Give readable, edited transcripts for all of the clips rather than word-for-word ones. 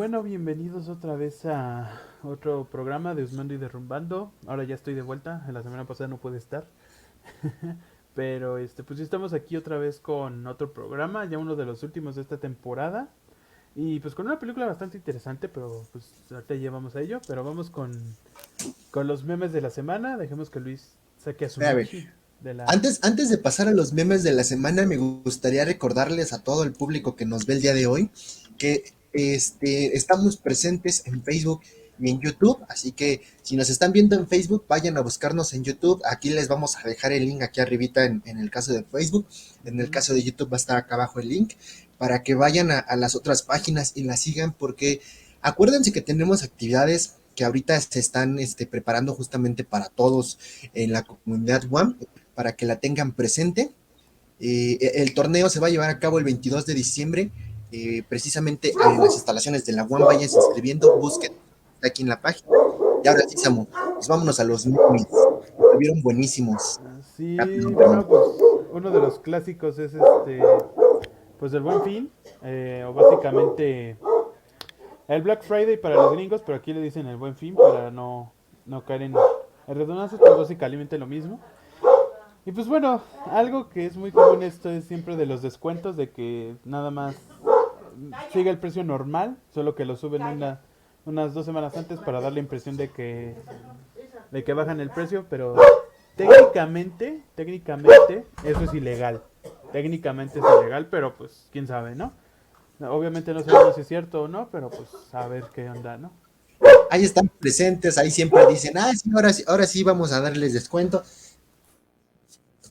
bueno, bienvenidos otra vez a otro programa de Usmando y Derrumbando. Ahora ya estoy de vuelta, la semana pasada no pude estar. Pero pues sí estamos aquí otra vez con otro programa, ya uno de los últimos de esta temporada. Y pues con una película bastante interesante, pero pues ahorita ya vamos a ello. Pero vamos con los memes de la semana. Dejemos que Luis saque a su A ver, Michi de la... antes de pasar a los memes de la semana, me gustaría recordarles a todo el público que nos ve el día de hoy que estamos presentes en Facebook y en YouTube, así que si nos están viendo en Facebook, vayan a buscarnos en YouTube. Aquí les vamos a dejar el link aquí arribita en el caso de Facebook. En el Ujú. caso de YouTube va a estar acá abajo el link para que vayan a las otras páginas y las sigan, porque acuérdense que tenemos actividades que ahorita se están preparando justamente para todos en la comunidad WAM, para que la tengan presente. El torneo se va a llevar a cabo el 22 de diciembre, precisamente en las instalaciones de la UAM. Vayan inscribiendo, busquen aquí en la página. Y ahora sí, Samu, pues vámonos a los memes. Estuvieron buenísimos. Rápido, Sí, perdón. bueno, pues uno de los clásicos es pues el Buen Fin, o básicamente el Black Friday para los gringos, pero aquí le dicen el Buen Fin para no caer en redundancias, pues básicamente lo mismo. Y pues bueno, algo que es muy común esto es siempre de los descuentos, de que nada más sigue el precio normal, solo que lo suben unas 2 semanas antes para dar la impresión de que bajan el precio, pero técnicamente eso es ilegal. Técnicamente es ilegal, pero pues quién sabe, ¿no? Obviamente no sabemos si es cierto o no, pero pues a ver qué onda, ¿no? Ahí están presentes, ahí siempre dicen, sí, ahora sí vamos a darles descuento.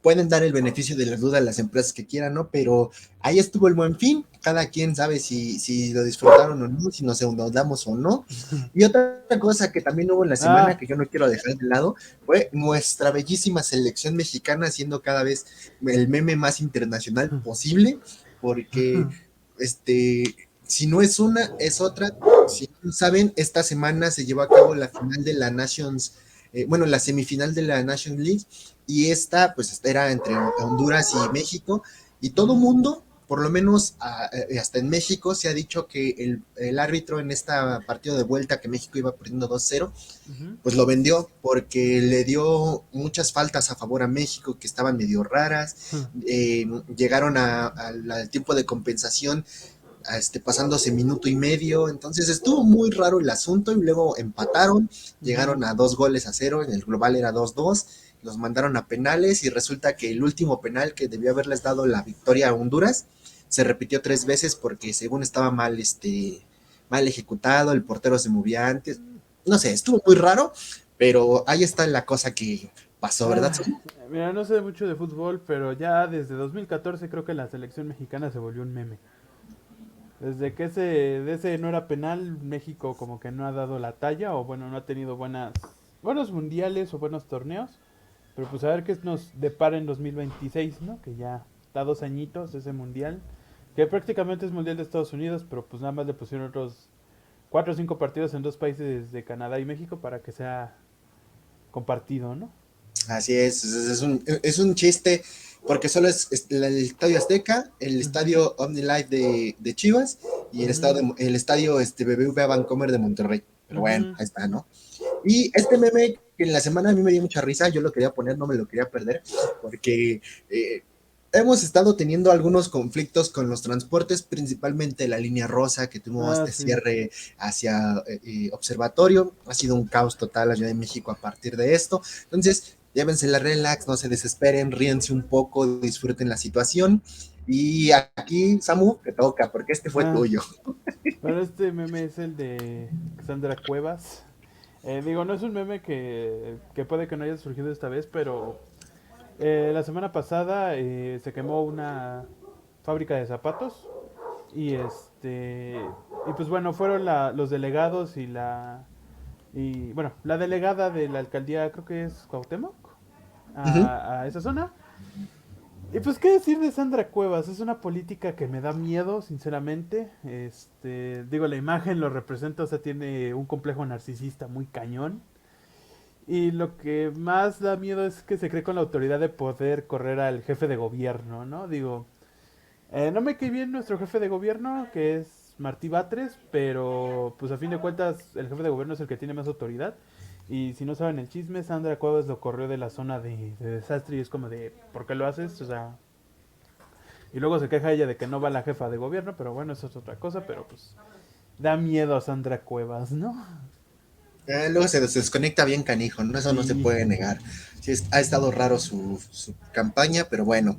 Pueden dar el beneficio de la duda a las empresas que quieran, ¿no? Pero ahí estuvo el Buen Fin, cada quien sabe si lo disfrutaron o no, si nos endeudamos o no. Y otra cosa que también hubo en la semana, Ah, que yo no quiero dejar de lado, fue nuestra bellísima selección mexicana, siendo cada vez el meme más internacional posible, porque si no es una, es otra. Si no saben, esta semana se llevó a cabo la final de la Nations, bueno, la semifinal de la Nations League, y esta pues era entre Honduras y México, y todo ujú, mundo, por lo menos hasta en México, se ha dicho que el árbitro en esta partido de vuelta, que México iba perdiendo 2-0, ujú, pues lo vendió porque le dio muchas faltas a favor a México que estaban medio raras. Llegaron al tiempo de compensación pasándose minuto y medio. Entonces estuvo muy raro el asunto, y luego empataron, ujú. llegaron a 2-0, en el global era 2-2, los mandaron a penales, y resulta que el último penal que debió haberles dado la victoria a Honduras se repitió 3 veces porque según estaba mal ejecutado, el portero se movía antes. No sé, estuvo muy raro, pero ahí está la cosa que pasó, ¿verdad? Ah, mira, no sé mucho de fútbol, pero ya desde 2014 creo que la selección mexicana se volvió un meme. Desde que de ese no era penal, México como que no ha dado la talla, o bueno, no ha tenido buenos mundiales o buenos torneos. Pero pues a ver qué nos depara en 2026, ¿no? Que ya está 2 añitos ese mundial. Que prácticamente es mundial de Estados Unidos, pero pues nada más le pusieron otros 4 o 5 partidos en dos países de Canadá y México para que sea compartido, ¿no? Así es un chiste, porque solo es el Estadio Azteca, el Ujú, Estadio OmniLife de Chivas, y ujú, el estadio BBVA Bancomer de Monterrey. Pero bueno, ujú. ahí está, ¿no? Y este meme que en la semana a mí me dio mucha risa, yo lo quería poner, no me lo quería perder, porque eh, hemos estado teniendo algunos conflictos con los transportes, principalmente la línea rosa, que tuvo Ah, este sí. cierre hacia Observatorio. Ha sido un caos total la Ciudad de México a partir de esto. Entonces, llévense la relax, no se desesperen, ríense un poco, disfruten la situación. Y aquí, Samu, te toca, porque este fue Ah, tuyo. bueno, este meme es el de Sandra Cuevas. Digo, no es un meme que puede que no haya surgido esta vez, pero la semana pasada se quemó una fábrica de zapatos y pues bueno, fueron los delegados y bueno, la delegada de la alcaldía, creo que es Cuauhtémoc, Uh -huh. a esa zona. Y pues qué decir de Sandra Cuevas, es una política que me da miedo, sinceramente. Digo, la imagen lo representa, o sea, tiene un complejo narcisista muy cañón. Y lo que más da miedo es que se cree con la autoridad de poder correr al jefe de gobierno, ¿no? Digo, no me cae bien nuestro jefe de gobierno, que es Martí Batres, pero pues a fin de cuentas el jefe de gobierno es el que tiene más autoridad. Y si no saben el chisme, Sandra Cuevas lo corrió de la zona de desastre y es como de, ¿por qué lo haces? O sea, y luego se queja ella de que no va la jefa de gobierno, pero bueno, eso es otra cosa, pero pues da miedo a Sandra Cuevas, ¿no? Luego se desconecta bien canijo, ¿no? Eso no se Sí. puede negar. Sí, ha estado raro su campaña, pero bueno,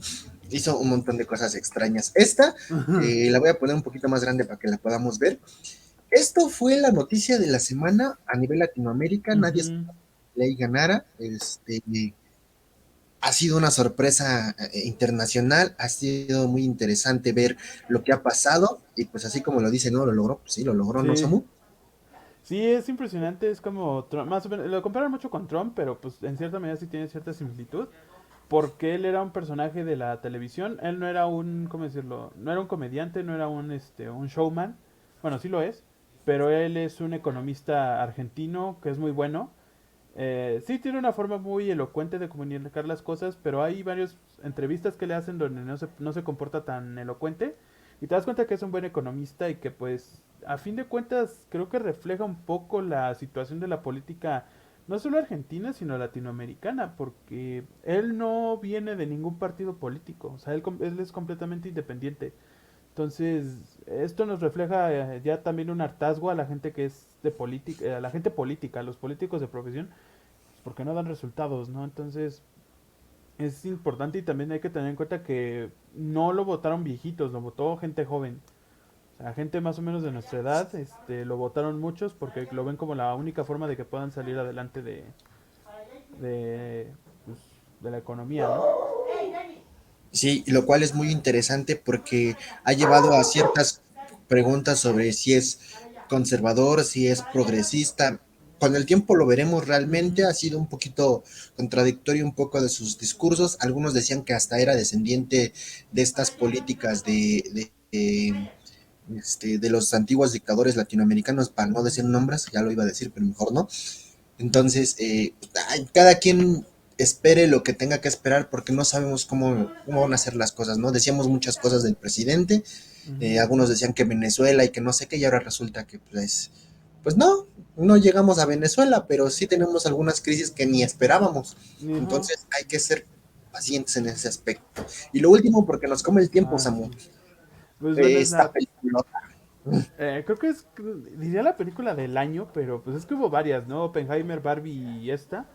hizo un montón de cosas extrañas. Esta la voy a poner un poquito más grande para que la podamos ver. Esto fue la noticia de la semana a nivel Latinoamérica. Nadie Ujú. esperaba que Ley ganara. Ha sido una sorpresa internacional. Ha sido muy interesante ver lo que ha pasado. Y pues así como lo dice, ¿no? Lo logró. Pues sí, lo logró, ¿no, Sí. Samu? Sí, es impresionante, es como más o menos, lo comparan mucho con Trump, pero pues en cierta medida sí tiene cierta similitud, porque él era un personaje de la televisión, él no era un, ¿cómo decirlo? No era un comediante, no era un showman, bueno, sí lo es, pero él es un economista argentino que es muy bueno. Sí tiene una forma muy elocuente de comunicar las cosas, pero hay varias entrevistas que le hacen donde no se comporta tan elocuente y te das cuenta que es un buen economista y que pues a fin de cuentas creo que refleja un poco la situación de la política no solo argentina sino latinoamericana, porque él no viene de ningún partido político, o sea, él es completamente independiente. Entonces, esto nos refleja ya también un hartazgo a la gente que es de política, a la gente política, a los políticos de profesión, pues, porque no dan resultados, ¿no? Entonces, es importante y también hay que tener en cuenta que no lo votaron viejitos, lo votó gente joven. O sea, gente más o menos de nuestra edad, lo votaron muchos porque lo ven como la única forma de que puedan salir adelante de, pues, de la economía, ¿no? Sí, lo cual es muy interesante porque ha llevado a ciertas preguntas sobre si es conservador, si es progresista. Con el tiempo lo veremos realmente, Ujú, ha sido un poquito contradictorio un poco de sus discursos. Algunos decían que hasta era descendiente de estas políticas de los antiguos dictadores latinoamericanos, para no decir nombres, ya lo iba a decir, pero mejor no. Entonces, cada quien espere lo que tenga que esperar porque no sabemos cómo van a ser las cosas, ¿no? Decíamos muchas cosas del presidente, ujú, algunos decían que Venezuela y que no sé qué, y ahora resulta que pues no, no llegamos a Venezuela, pero sí tenemos algunas crisis que ni esperábamos. ujú. Entonces hay que ser pacientes en ese aspecto. Y lo último, porque nos come el tiempo, Ah, Samu, sí. Pues bueno, es esta la película. creo que diría la película del año, pero pues es que hubo varias, ¿no? Oppenheimer, Barbie y esta.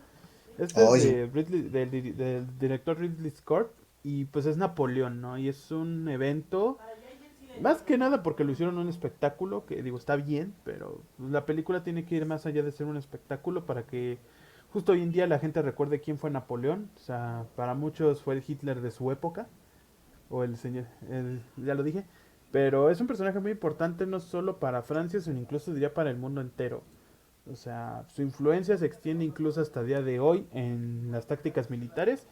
Esta es Oye, de del director Ridley Scott y pues es Napoleón, ¿no? Y es un evento, más que nada porque lo hicieron un espectáculo, que digo, está bien, pero pues, la película tiene que ir más allá de ser un espectáculo para que justo hoy en día la gente recuerde quién fue Napoleón. O sea, para muchos fue el Hitler de su época o el señor, ya lo dije, pero es un personaje muy importante no solo para Francia, sino incluso diría para el mundo entero. O sea, su influencia se extiende incluso hasta el día de hoy en las tácticas militares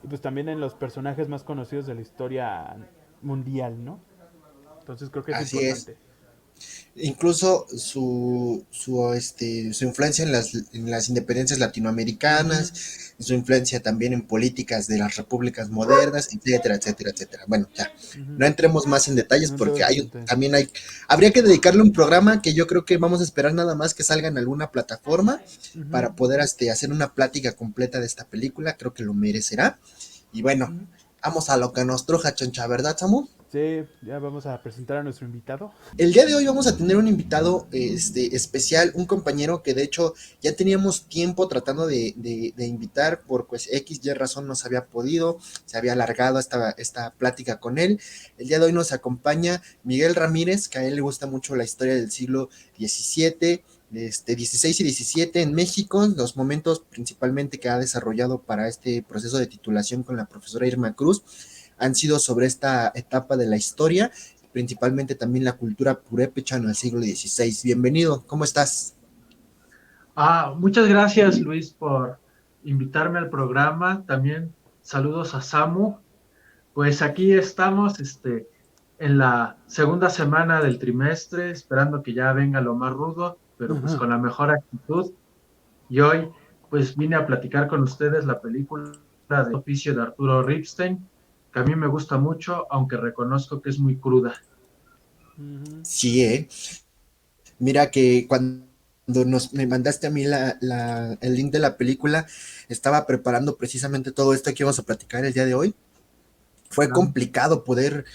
y pues también en los personajes más conocidos de la historia mundial, ¿no? Entonces creo que es así es. importante. Incluso su influencia en las independencias Ujú, latinoamericanas, su influencia también en políticas de las repúblicas modernas, etcétera, etcétera, etcétera. Bueno, ya, ujú. no entremos más en detalles No porque entremos en detalle. habría que dedicarle un programa que yo creo que vamos a esperar nada más que salga en alguna plataforma Ujú, para poder hacer una plática completa de esta película, creo que lo merecerá. Y bueno, ujú. vamos a lo que nos truja, choncha, ¿verdad, Samu? Sí, ya vamos a presentar a nuestro invitado. El día de hoy vamos a tener un invitado especial, un compañero que de hecho ya teníamos tiempo tratando de invitar, por pues X, Y razón no se había podido, se había alargado esta plática con él. El día de hoy nos acompaña Miguel Ramírez, que a él le gusta mucho la historia del siglo XVII, 16 y 17 en México, los momentos principalmente que ha desarrollado para este proceso de titulación con la profesora Irma Cruz han sido sobre esta etapa de la historia, principalmente también la cultura purépecha en el siglo XVI. Bienvenido, ¿cómo estás? Muchas gracias, Luis, por invitarme al programa. También saludos a Samu. Pues aquí estamos, en la segunda semana del trimestre, esperando que ya venga lo más rudo, pero pues Ajá. con la mejor actitud. Y hoy, pues vine a platicar con ustedes la película de Oficio de Arturo Ripstein, que a mí me gusta mucho, aunque reconozco que es muy cruda. Ujú. Sí, mira que cuando me mandaste a mí el link de la película, estaba preparando precisamente todo esto que íbamos a platicar el día de hoy. Fue Claro. complicado poder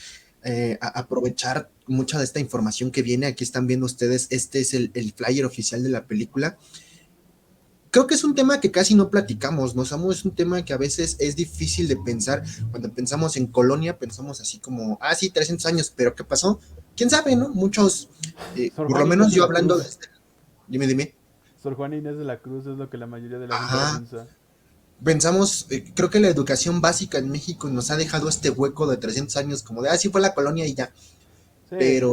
aprovechar mucha de esta información que viene. Aquí están viendo ustedes, este es el flyer oficial de la película. Creo que es un tema que casi no platicamos, ¿no, Samu? Es un tema que a veces es difícil de pensar. Cuando pensamos en colonia, pensamos así como, ah, sí, 300 años, pero ¿qué pasó? ¿Quién sabe, no? Muchos, Sor por Juan lo Inés menos de yo la hablando Cruz. desde... Dime. Sor Juana Inés de la Cruz es lo que la mayoría de la gente Ajá, piensa. pensamos, creo que la educación básica en México nos ha dejado este hueco de 300 años, como de, ah, sí fue la colonia y ya. Sí. Pero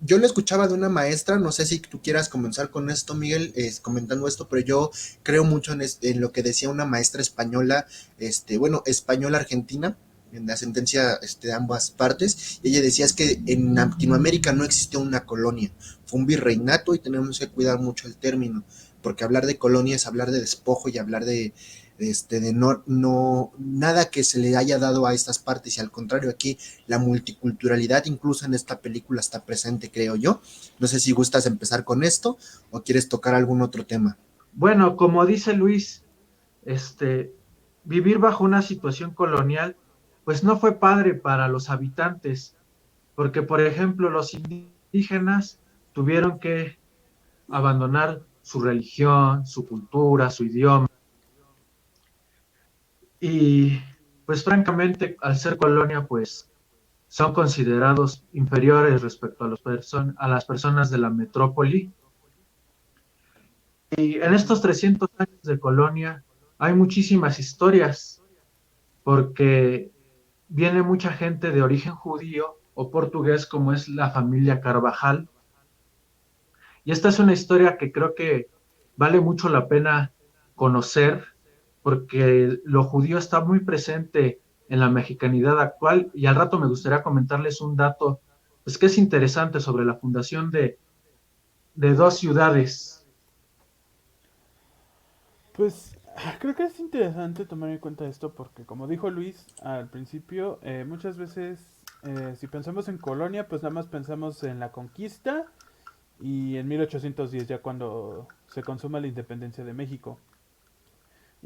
yo lo escuchaba de una maestra, no sé si tú quieras comenzar con esto, Miguel, comentando esto, pero yo creo mucho en lo que decía una maestra española, bueno, española argentina, en la sentencia de ambas partes, y ella decía es que en Latinoamérica no existió una colonia, fue un virreinato y tenemos que cuidar mucho el término, porque hablar de colonia es hablar de despojo y hablar de nada que se le haya dado a estas partes, y al contrario, aquí la multiculturalidad incluso en esta película está presente, creo yo. No sé si gustas empezar con esto o quieres tocar algún otro tema. Bueno, como dice Luis, este, vivir bajo una situación colonial, pues no fue padre para los habitantes, porque, por ejemplo, los indígenas tuvieron que abandonar su religión, su cultura, su idioma, y pues francamente, al ser colonia, pues son considerados inferiores respecto a, a las personas de la metrópoli. Y en estos Ujú. 300 años de colonia hay muchísimas historias, porque viene mucha gente de origen judío o portugués, como es la familia Carvajal. Y esta es una historia que creo que vale mucho la pena conocer, porque lo judío está muy presente en la mexicanidad actual. Y al rato me gustaría comentarles un dato, pues que es interesante sobre la fundación de dos ciudades. Pues creo que es interesante tomar en cuenta esto porque como dijo Luis al principio, muchas veces si pensamos en colonia, pues nada más pensamos en la conquista y en 1810 ya cuando se consuma la independencia de México.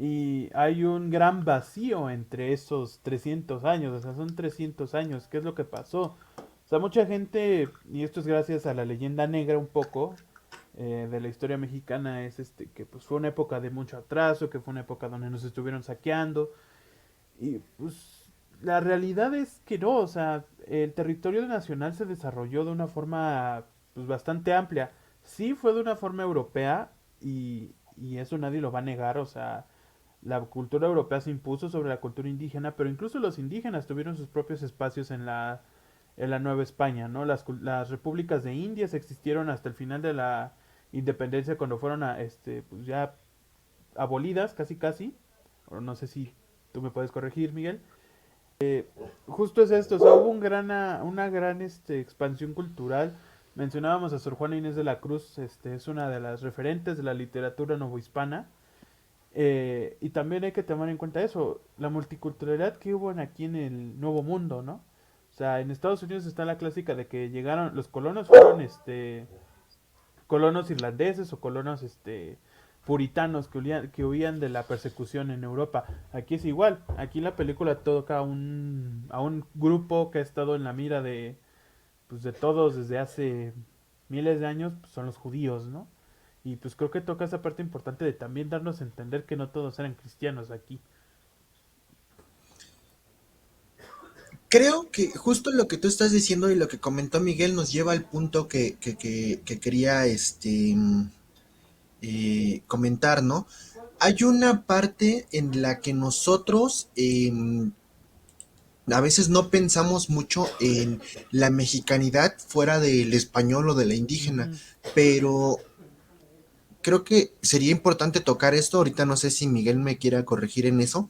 Y hay un gran vacío entre esos 300 años, o sea, son 300 años, ¿qué es lo que pasó? O sea, mucha gente, y esto es gracias a la leyenda negra un poco, de la historia mexicana, es que pues fue una época de mucho atraso, que fue una época donde nos estuvieron saqueando, y pues la realidad es que no, o sea, el territorio nacional se desarrolló de una forma pues bastante amplia. Sí fue de una forma europea y eso nadie lo va a negar, o sea, la cultura europea se impuso sobre la cultura indígena, pero incluso los indígenas tuvieron sus propios espacios en la Nueva España, ¿no? Las repúblicas de Indias existieron hasta el final de la independencia cuando fueron pues ya abolidas, casi casi. O no sé si tú me puedes corregir, Miguel. Justo es esto, o sea, hubo una gran expansión cultural. Mencionábamos a Sor Juana Inés de la Cruz, es una de las referentes de la literatura novohispana. Y también hay que tomar en cuenta eso, la multiculturalidad que hubo aquí en el Nuevo Mundo, ¿no? O sea, en Estados Unidos está la clásica de que llegaron, los colonos fueron colonos irlandeses o colonos puritanos que huían de la persecución en Europa. Aquí es igual, aquí la película toca a un grupo que ha estado en la mira pues, de todos desde hace miles de años, pues, son los judíos, ¿no? Y pues creo que toca esa parte importante de también darnos a entender que no todos eran cristianos aquí. Creo que justo lo que tú estás diciendo y lo que comentó Miguel nos lleva al punto que quería comentar, ¿no? Hay una parte en la que nosotros a veces no pensamos mucho en la mexicanidad fuera del español o de la indígena, Ujú. pero creo que sería importante tocar esto. Ahorita no sé si Miguel me quiera corregir en eso.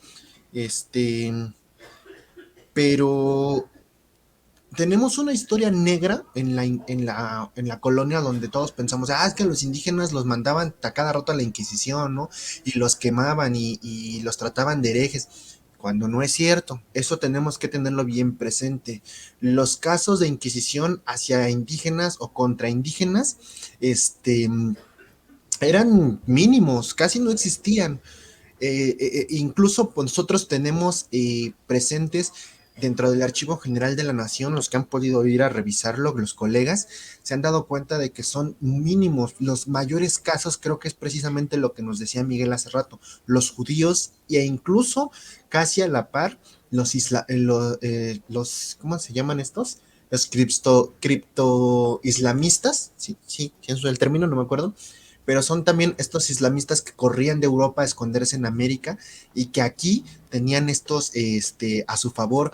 Este, pero tenemos una historia negra en la colonia donde todos pensamos, ah, es que los indígenas los mandaban a cada rato a la Inquisición, ¿no? Y los quemaban y los trataban de herejes. cuando no es cierto. Eso tenemos que tenerlo bien presente. Los casos de inquisición hacia indígenas o contra indígenas, eran mínimos, casi no existían. Incluso pues, nosotros tenemos presentes dentro del Archivo General de la Nación, los que han podido ir a revisarlo, los colegas, se han dado cuenta de que son mínimos. Los mayores casos creo que es precisamente lo que nos decía Miguel hace rato, los judíos e incluso casi a la par los ¿cómo se llaman estos? Los cripto islamistas, sí, eso es el término, no me acuerdo, pero son también estos islamistas que corrían de Europa a esconderse en América y que aquí tenían estos a su favor,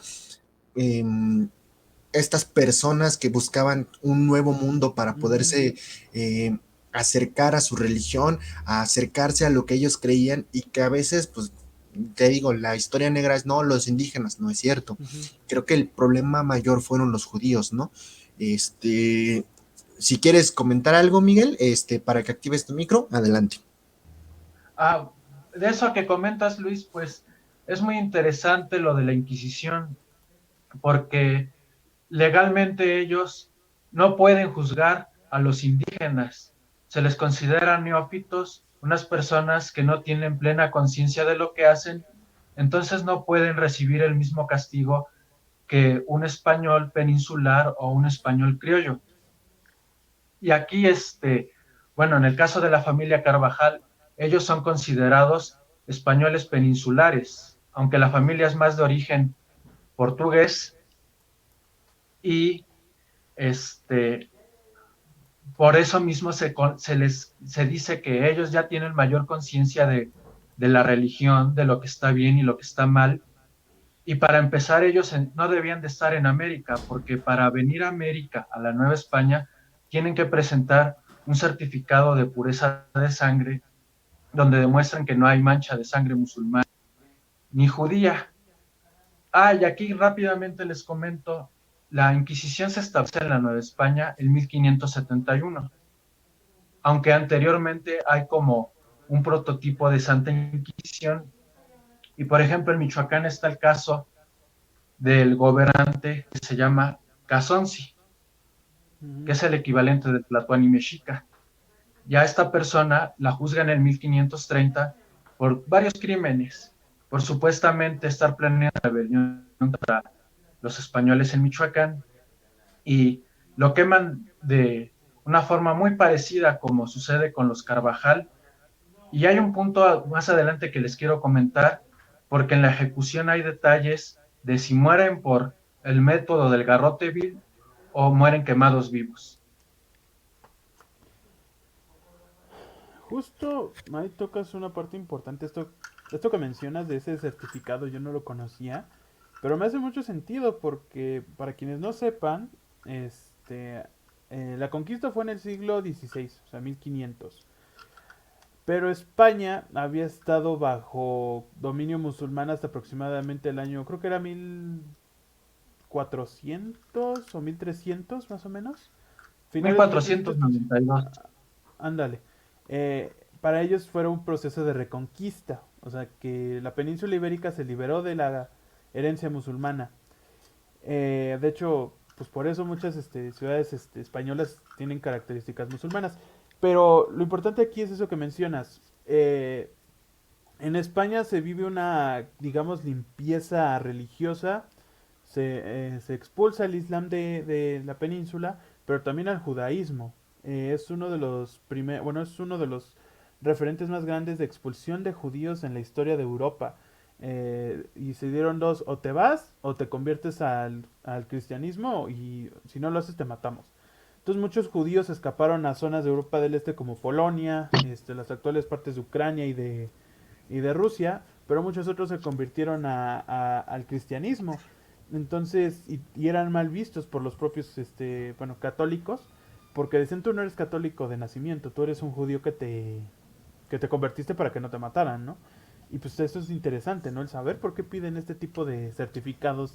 eh, estas personas que buscaban un nuevo mundo para poderse acercar a su religión, a acercarse a lo que ellos creían y que a veces, pues, te digo, la historia negra es no, los indígenas, no es cierto. Creo que el problema mayor fueron los judíos, ¿no? Si quieres comentar algo, Miguel, para que actives tu micro, adelante. De eso que comentas, Luis, pues es muy interesante lo de la Inquisición, porque legalmente ellos no pueden juzgar a los indígenas. Se les considera neófitos, unas personas que no tienen plena conciencia de lo que hacen, entonces no pueden recibir el mismo castigo que un español peninsular o un español criollo. Y aquí, bueno, en el caso de la familia Carvajal, ellos son considerados españoles peninsulares, aunque la familia es más de origen portugués y por eso mismo se dice que ellos ya tienen mayor conciencia de la religión, de lo que está bien y lo que está mal. Y para empezar, ellos no debían de estar en América, porque para venir a América, a la Nueva España, tienen que presentar un certificado de pureza de sangre, donde demuestran que no hay mancha de sangre musulmana ni judía. Y aquí rápidamente les comento, la Inquisición se establece en la Nueva España en 1571, aunque anteriormente hay como un prototipo de Santa Inquisición, y por ejemplo en Michoacán está el caso del gobernante que se llama Casonzi, que es el equivalente del Tlatoani mexica. Ya esta persona la juzgan en 1530 por varios crímenes, por supuestamente estar planeando rebelión contra los españoles en Michoacán, y lo queman de una forma muy parecida como sucede con los Carvajal. Y hay un punto más adelante que les quiero comentar, porque en la ejecución hay detalles de si mueren por el método del garrote vil o mueren quemados vivos. Justo ahí tocas una parte importante. Esto que mencionas de ese certificado yo no lo conocía, pero me hace mucho sentido porque para quienes no sepan, la conquista fue en el siglo XVI, o sea, 1500. Pero España había estado bajo dominio musulmán hasta aproximadamente el año, creo que era 1400 o 1300 más o menos. Finales de 1400. 1492. Ándale. Para ellos fue un proceso de reconquista, o sea que la península ibérica se liberó de la herencia musulmana. De hecho, pues por eso muchas ciudades españolas tienen características musulmanas. Pero lo importante aquí es eso que mencionas. En España se vive una, digamos, limpieza religiosa. Se expulsa el Islam de la península, pero también al judaísmo. Es uno de los bueno, es uno de los referentes más grandes de expulsión de judíos en la historia de Europa. Y se dieron dos, o te vas o te conviertes al cristianismo y si no lo haces te matamos. Entonces muchos judíos escaparon a zonas de Europa del Este como Polonia, las actuales partes de Ucrania y de Rusia, pero muchos otros se convirtieron al cristianismo. Entonces, y eran mal vistos por los propios, bueno, católicos, porque decían tú no eres católico de nacimiento, tú eres un judío que te convertiste para que no te mataran, ¿no? Y pues eso es interesante, ¿no? El saber por qué piden este tipo de certificados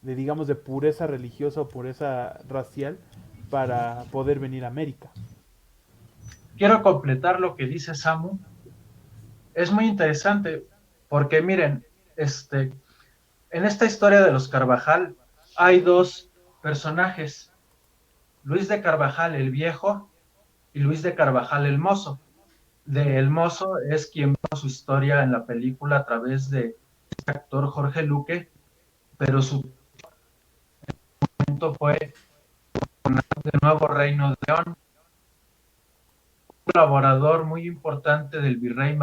digamos, de pureza religiosa o pureza racial para poder venir a América. Quiero completar lo que dice Samu. Es muy interesante porque miren, En esta historia de los Carvajal hay dos personajes, Luis de Carvajal el Viejo y Luis de Carvajal el Mozo. El Mozo es quien vio su historia en la película a través de este actor Jorge Luque, pero su momento fue de Nuevo Reino de León, un colaborador muy importante del virrey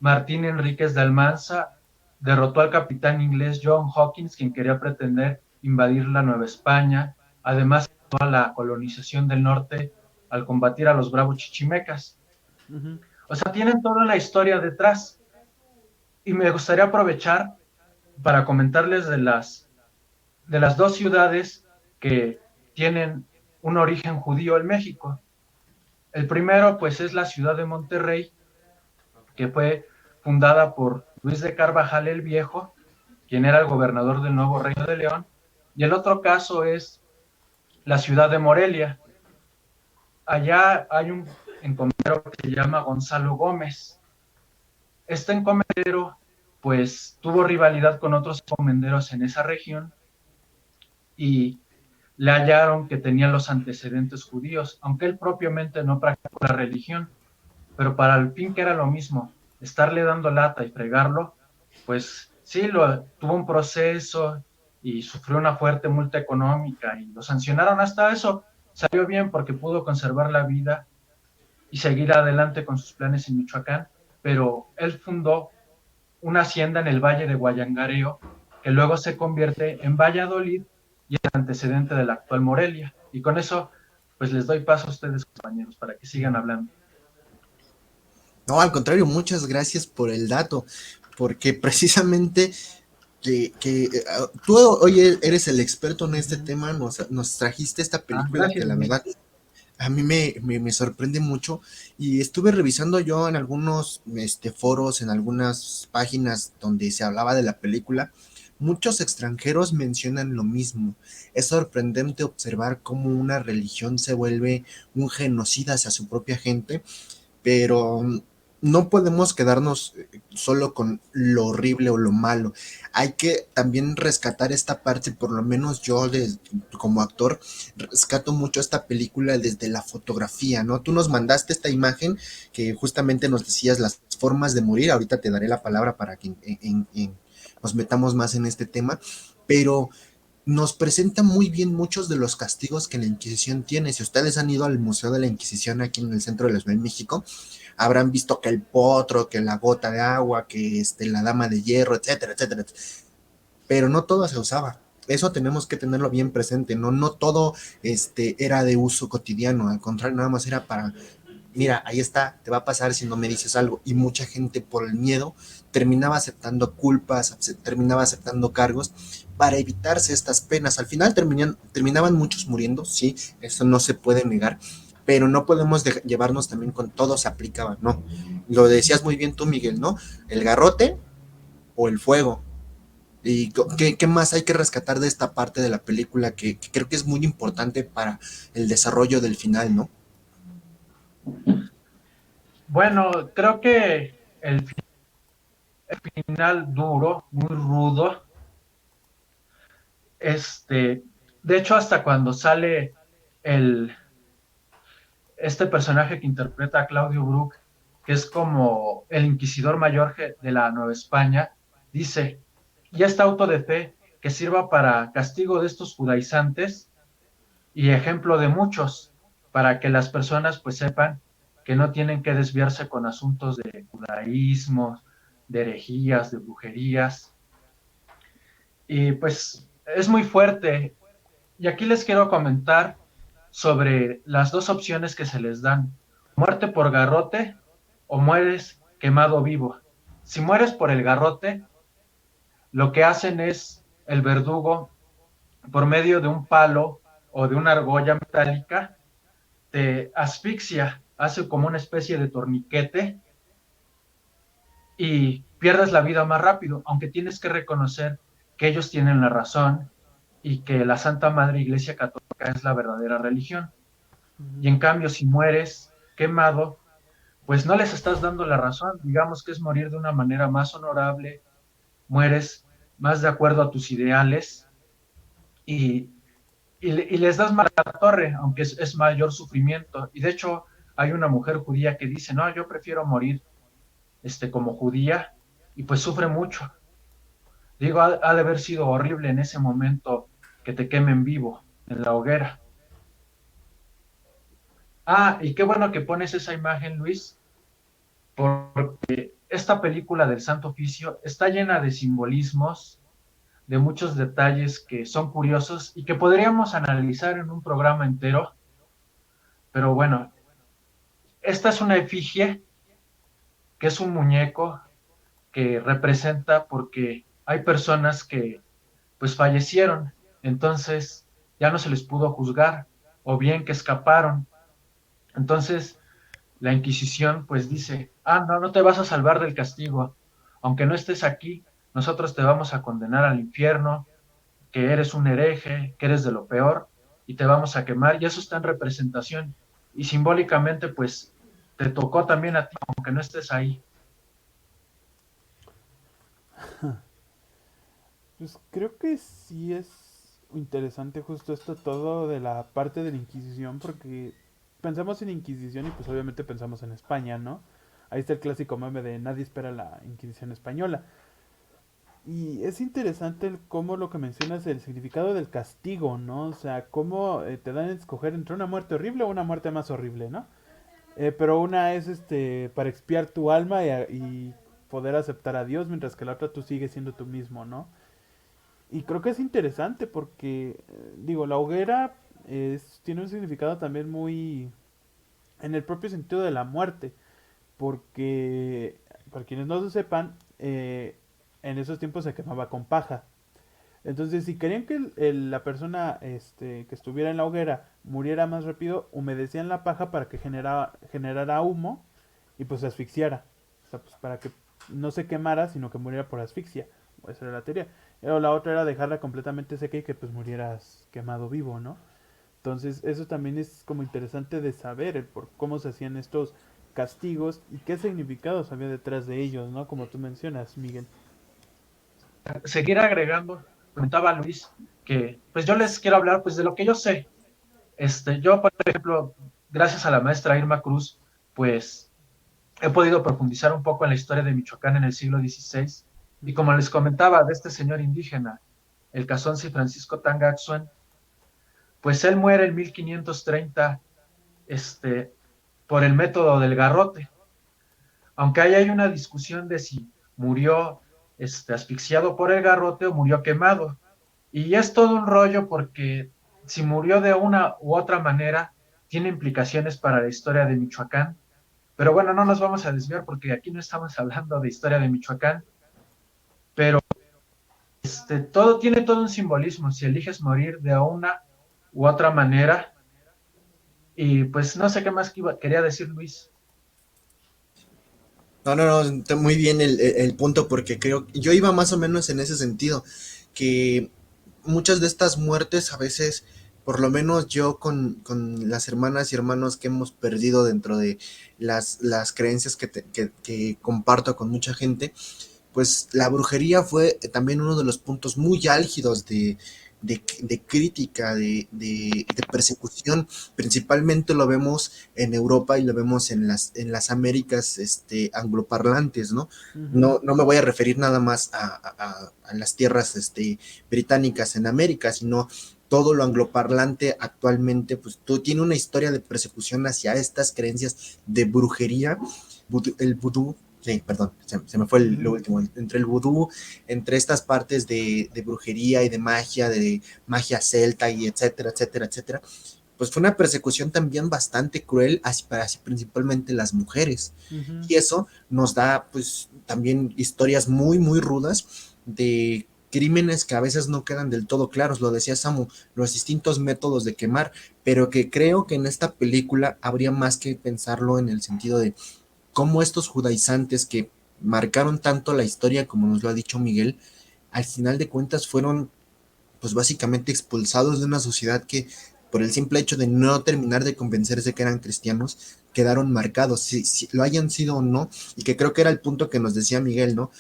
Martín Enríquez de Almanza, derrotó al capitán inglés John Hawkins, quien quería pretender invadir la Nueva España, además a la colonización del norte al combatir a los bravos chichimecas. Ujú. O sea, tienen toda la historia detrás. Y me gustaría aprovechar para comentarles de las dos ciudades que tienen un origen judío en México. El primero, pues, es la ciudad de Monterrey, que fue fundada por Luis de Carvajal el Viejo, quien era el gobernador del Nuevo Reino de León. Y el otro caso es la ciudad de Morelia. Allá hay un encomendero que se llama Gonzalo Gómez. Este encomendero, pues, tuvo rivalidad con otros encomenderos en esa región y le hallaron que tenía los antecedentes judíos, aunque él propiamente no practicó la religión, pero para el fin que era lo mismo, estarle dando lata y fregarlo, pues sí, tuvo un proceso y sufrió una fuerte multa económica y lo sancionaron. Hasta eso salió bien porque pudo conservar la vida y seguir adelante con sus planes en Michoacán, pero él fundó una hacienda en el Valle de Guayangareo, que luego se convierte en Valladolid y es antecedente de la actual Morelia. Y con eso, pues les doy paso a ustedes, compañeros, para que sigan hablando. No, al contrario, muchas gracias por el dato, porque precisamente tú hoy eres el experto en este tema, nos trajiste esta película que Gracias, la Luis. verdad a mí me sorprende mucho y estuve revisando yo en algunos foros, en algunas páginas donde se hablaba de la película. Muchos extranjeros mencionan lo mismo. Es sorprendente observar cómo una religión se vuelve un genocida hacia su propia gente, pero no podemos quedarnos solo con lo horrible o lo malo. Hay que también rescatar esta parte, por lo menos yo como actor rescato mucho esta película desde la fotografía, ¿no? Tú nos mandaste esta imagen que justamente nos decías las formas de morir, ahorita te daré la palabra para que nos metamos más en este tema, pero nos presenta muy bien muchos de los castigos que la Inquisición tiene. Si ustedes han ido al Museo de la Inquisición aquí en el centro de la Ciudad de México, habrán visto que el potro, que la gota de agua, que la dama de hierro, etcétera, etcétera. Pero no todo se usaba. Eso tenemos que tenerlo bien presente, no, no todo era de uso cotidiano, al contrario, nada más era para, mira, ahí está, te va a pasar si no me dices algo. Y mucha gente por el miedo terminaba aceptando culpas, terminaba aceptando cargos para evitarse estas penas. Al final terminaban muchos muriendo, sí, eso no se puede negar, pero no podemos llevarnos también con todo se aplicaba, no. Lo decías muy bien tú, Miguel, ¿no? El garrote o el fuego. ¿Y qué más hay que rescatar de esta parte de la película que creo que es muy importante para el desarrollo del final, ¿no? Bueno, creo que el final duro, muy rudo, de hecho, hasta cuando sale el, este personaje que interpreta a Claudio Brook, que es como el inquisidor mayor de la Nueva España, dice, y este auto de fe que sirva para castigo de estos judaizantes y ejemplo de muchos, para que las personas pues sepan que no tienen que desviarse con asuntos de judaísmo, de herejías, de brujerías. Y pues es muy fuerte. Y aquí les quiero comentar sobre las dos opciones que se les dan: muerte por garrote o mueres quemado vivo. Si mueres por el garrote, lo que hacen es el verdugo, por medio de un palo o de una argolla metálica, te asfixia, hace como una especie de torniquete y pierdes la vida más rápido, aunque tienes que reconocer que ellos tienen la razón y que la Santa Madre Iglesia Católica es la verdadera religión. Y en cambio, si mueres quemado, pues no les estás dando la razón. Digamos que es morir de una manera más honorable, mueres más de acuerdo a tus ideales y, y les das más a la torre, aunque es mayor sufrimiento. Y de hecho hay una mujer judía que dice, no, yo prefiero morir como judía, y pues sufre mucho. Digo, ha de haber sido horrible en ese momento que te quemen vivo en la hoguera. Ah, y qué bueno que pones esa imagen, Luis, porque esta película del Santo Oficio está llena de simbolismos, de muchos detalles que son curiosos y que podríamos analizar en un programa entero, pero bueno, esta es una efigie, que es un muñeco que representa porque hay personas que pues fallecieron, entonces ya no se les pudo juzgar, o bien que escaparon. Entonces la Inquisición pues dice, no, no te vas a salvar del castigo, aunque no estés aquí, nosotros te vamos a condenar al infierno, que eres un hereje, que eres de lo peor, y te vamos a quemar, y eso está en representación, y simbólicamente pues te tocó también a ti, aunque no estés ahí. Pues creo que sí es interesante justo esto todo de la parte de la Inquisición, porque pensamos en Inquisición y pues obviamente pensamos en España, ¿no? Ahí está el clásico meme de nadie espera la Inquisición española. Y es interesante cómo lo que mencionas, el significado del castigo, ¿no? O sea, cómo te dan a escoger entre una muerte horrible o una muerte más horrible, ¿no? Pero una es para expiar tu alma y poder aceptar a Dios, mientras que la otra tú sigues siendo tú mismo, ¿no? Y creo que es interesante porque, digo, la hoguera tiene un significado también muy en el propio sentido de la muerte, porque, para quienes no lo sepan, en esos tiempos se quemaba con paja. Entonces, si querían que la persona que estuviera en la hoguera muriera más rápido, humedecían la paja para que generara humo y pues se asfixiara. O sea, pues para que no se quemara, sino que muriera por asfixia. Esa era la teoría. Pero la otra era dejarla completamente seca y que pues murieras quemado vivo, ¿no? Entonces, eso también es como interesante de saber el por cómo se hacían estos castigos y qué significados había detrás de ellos, ¿no? Como tú mencionas, Miguel. Seguir agregando, comentaba Luis, que pues yo les quiero hablar pues de lo que yo sé. Yo, por ejemplo, gracias a la maestra Irma Cruz, pues he podido profundizar un poco en la historia de Michoacán en el siglo XVI, y como les comentaba de este señor indígena, el Cazonzi Francisco Tangaxuen, pues él muere en 1530 por el método del garrote, aunque ahí hay una discusión de si murió asfixiado por el garrote o murió quemado, y es todo un rollo porque si murió de una u otra manera, tiene implicaciones para la historia de Michoacán. Pero bueno, no nos vamos a desviar porque aquí no estamos hablando de historia de Michoacán, pero todo tiene todo un simbolismo si eliges morir de una u otra manera. Y pues no sé qué más quería decir Luis. No, no, no, está muy bien el punto porque creo, yo iba más o menos en ese sentido, que muchas de estas muertes a veces, por lo menos yo con las hermanas y hermanos que hemos perdido dentro de las creencias que comparto con mucha gente, pues la brujería fue también uno de los puntos muy álgidos de crítica, de persecución. Principalmente lo vemos en Europa y lo vemos en las Américas angloparlantes, ¿no? Ujú. No me voy a referir nada más a las tierras británicas en América, sino todo lo angloparlante actualmente, pues tiene una historia de persecución hacia estas creencias de brujería, el vudú. Sí, perdón, se me fue lo último. Entre el vudú, entre estas partes de brujería y de magia celta y etcétera, etcétera, etcétera, pues fue una persecución también bastante cruel hacia principalmente las mujeres. Ujú. Y eso nos da pues también historias muy, muy rudas de crímenes que a veces no quedan del todo claros, lo decía Samu, los distintos métodos de quemar, pero que creo que en esta película habría más que pensarlo en el sentido de cómo estos judaizantes que marcaron tanto la historia, como nos lo ha dicho Miguel, al final de cuentas fueron pues básicamente expulsados de una sociedad que por el simple hecho de no terminar de convencerse que eran cristianos, quedaron marcados, si lo hayan sido o no, y que creo que era el punto que nos decía Miguel, ¿no?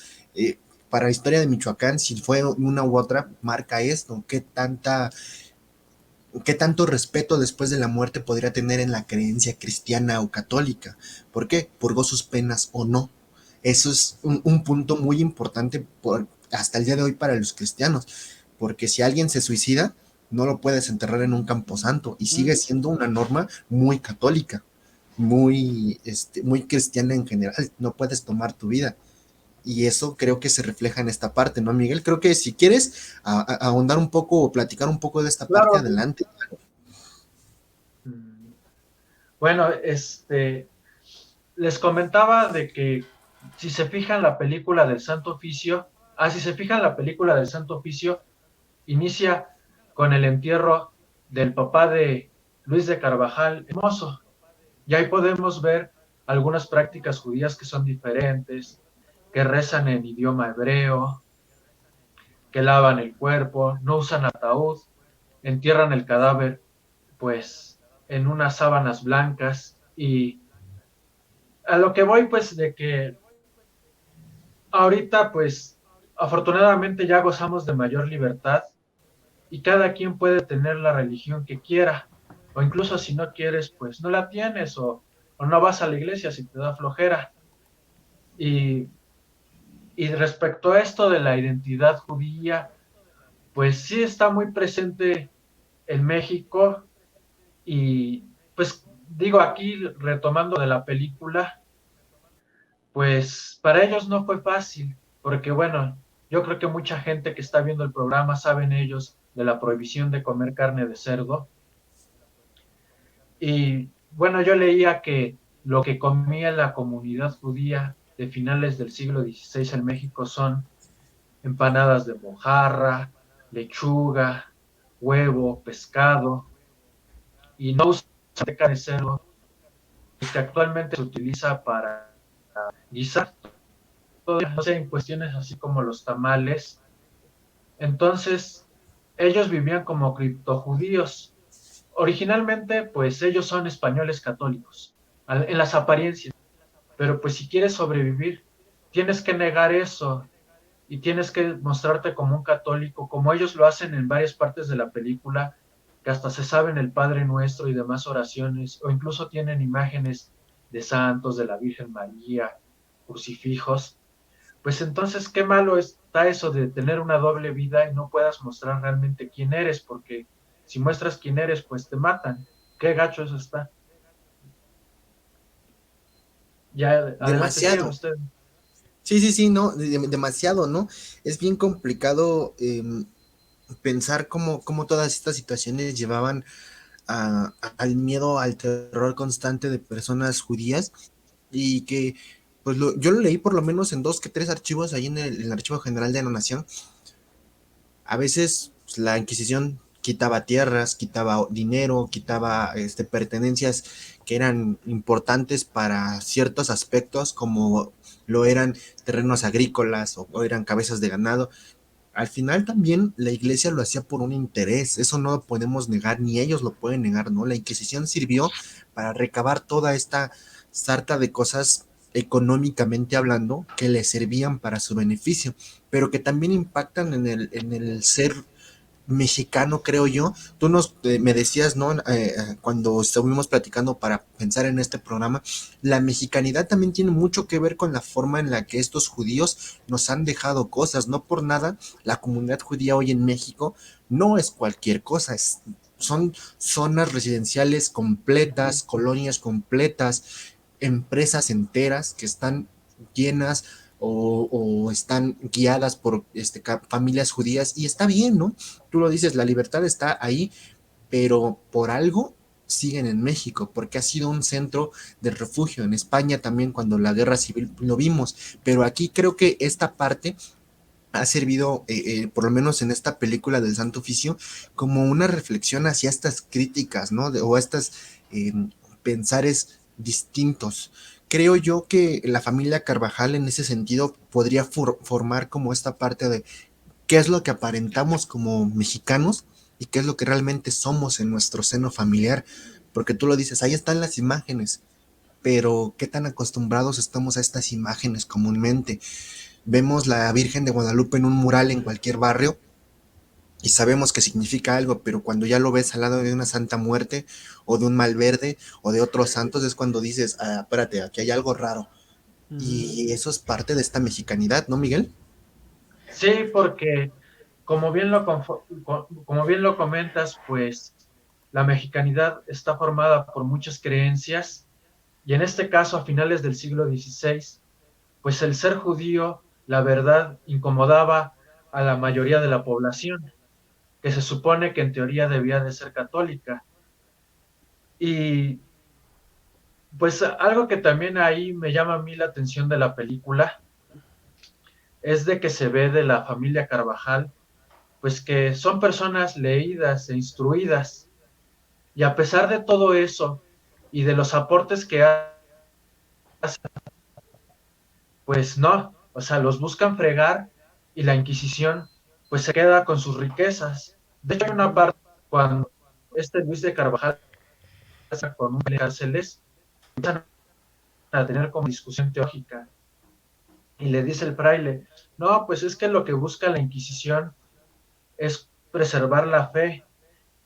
para la historia de Michoacán, si fue una u otra, marca esto, qué tanto respeto después de la muerte podría tener en la creencia cristiana o católica. ¿Por qué? ¿Purgó sus penas o no? Eso es un punto muy importante hasta el día de hoy para los cristianos, porque si alguien se suicida, no lo puedes enterrar en un camposanto y sigue siendo una norma muy católica, muy cristiana en general. No puedes tomar tu vida. Y eso creo que se refleja en esta parte, ¿no, Miguel? Creo que si quieres ahondar un poco o platicar un poco de esta parte, Claro. adelante. Bueno, les comentaba de que si se fijan la película del Santo Oficio, si se fijan la película del Santo Oficio, inicia con el entierro del papá de Luis de Carvajal, hermoso. Y ahí podemos ver algunas prácticas judías que son diferentes, que rezan en idioma hebreo, que lavan el cuerpo, no usan ataúd, entierran el cadáver pues en unas sábanas blancas. Y a lo que voy pues de que ahorita pues afortunadamente ya gozamos de mayor libertad y cada quien puede tener la religión que quiera, o incluso si no quieres pues no la tienes, o no vas a la iglesia si te da flojera. Y, y respecto a esto de la identidad judía, pues sí está muy presente en México. Y pues digo aquí, retomando de la película, pues para ellos no fue fácil, porque bueno, yo creo que mucha gente que está viendo el programa saben ellos de la prohibición de comer carne de cerdo. Y bueno, yo leía que lo que comía la comunidad judía de finales del siglo XVI en México son empanadas de mojarra, lechuga, huevo, pescado, y no usan carne de cerdo, que actualmente se utiliza para guisar, no sé, en cuestiones así como los tamales. Entonces, ellos vivían como criptojudíos. Originalmente, pues ellos son españoles católicos, en las apariencias, pero pues si quieres sobrevivir, tienes que negar eso y tienes que mostrarte como un católico, como ellos lo hacen en varias partes de la película, que hasta se saben el Padre Nuestro y demás oraciones, o incluso tienen imágenes de santos, de la Virgen María, crucifijos. Pues entonces, qué malo está eso de tener una doble vida y no puedas mostrar realmente quién eres, porque si muestras quién eres, pues te matan. Qué gacho eso está. Ya, adelante, sigan Demasiado. ustedes. Sí, no, demasiado, ¿no? Es bien complicado pensar cómo todas estas situaciones llevaban al miedo, al terror constante de personas judías y que, pues yo lo leí por lo menos en 2 que 3 archivos ahí en el Archivo General de la Nación. A veces pues, la Inquisición quitaba tierras, quitaba dinero, quitaba pertenencias que eran importantes para ciertos aspectos, como lo eran terrenos agrícolas o eran cabezas de ganado. Al final también la iglesia lo hacía por un interés, eso no lo podemos negar, ni ellos lo pueden negar, ¿no? La Inquisición sirvió para recabar toda esta sarta de cosas económicamente hablando que le servían para su beneficio, pero que también impactan en el ser mexicano, creo yo. Tú me decías, ¿no? Cuando estuvimos platicando para pensar en este programa, la mexicanidad también tiene mucho que ver con la forma en la que estos judíos nos han dejado cosas. No por nada, la comunidad judía hoy en México no es cualquier cosa, son zonas residenciales completas, colonias completas, empresas enteras que están llenas o están guiadas por familias judías y está bien, ¿no? Tú lo dices, la libertad está ahí, pero por algo siguen en México, porque ha sido un centro de refugio. En España también cuando la guerra civil lo vimos, pero aquí creo que esta parte ha servido, por lo menos en esta película del Santo Oficio, como una reflexión hacia estas críticas, ¿no? O estas pensares distintos. Creo yo que la familia Carvajal en ese sentido podría formar como esta parte de qué es lo que aparentamos como mexicanos y qué es lo que realmente somos en nuestro seno familiar, porque tú lo dices, ahí están las imágenes, pero qué tan acostumbrados estamos a estas imágenes comúnmente. vemos la Virgen de Guadalupe en un mural en cualquier barrio y sabemos que significa algo, pero cuando ya lo ves al lado de una Santa Muerte o de un Malverde o de otros santos es cuando dices, ah, espérate, aquí hay algo raro. Ujú. Y eso es parte de esta mexicanidad, ¿no, Miguel? Sí, porque como bien lo comentas, pues la mexicanidad está formada por muchas creencias y en este caso a finales del siglo XVI, pues el ser judío, la verdad, incomodaba a la mayoría de la población, que se supone que en teoría debía de ser católica. Y pues algo que también ahí me llama a mí la atención de la película es de que se ve de la familia Carvajal, pues que son personas leídas e instruidas, y a pesar de todo eso y de los aportes que hacen, pues no, o sea, los buscan fregar y la Inquisición pues se queda con sus riquezas. De hecho, hay una parte cuando Luis de Carvajal está con un cárceles, empiezan a tener como discusión teológica y le dice el fraile, no, pues es que lo que busca la Inquisición es preservar la fe